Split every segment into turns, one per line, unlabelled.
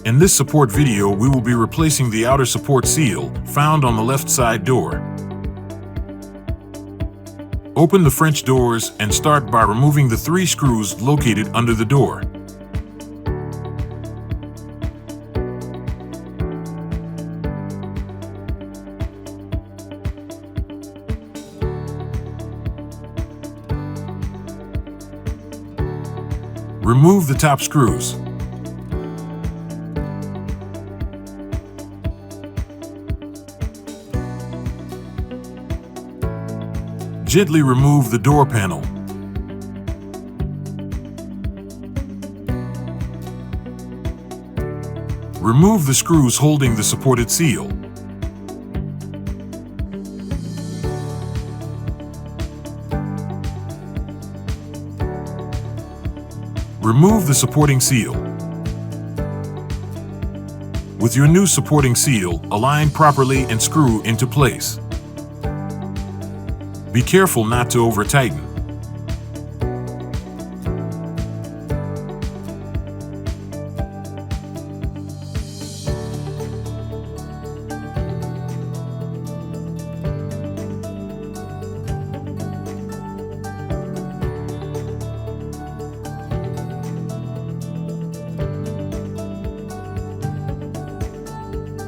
In this support video, we will be replacing the outer support seal found on the left side door. Open the French doors and start by removing the 3 screws located under the door. Remove the top screws. Gently remove the door panel. Remove the screws holding the supported seal. Remove the supporting seal. With your new supporting seal, align properly and screw into place. Be careful not to over-tighten.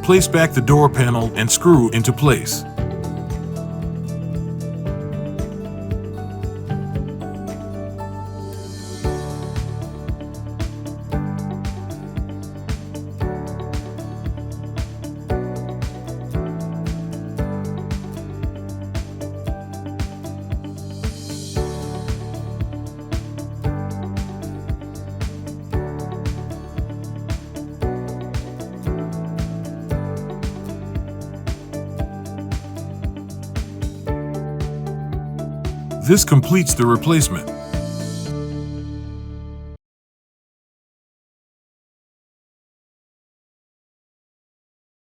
Place back the door panel and screw into place. This completes the replacement.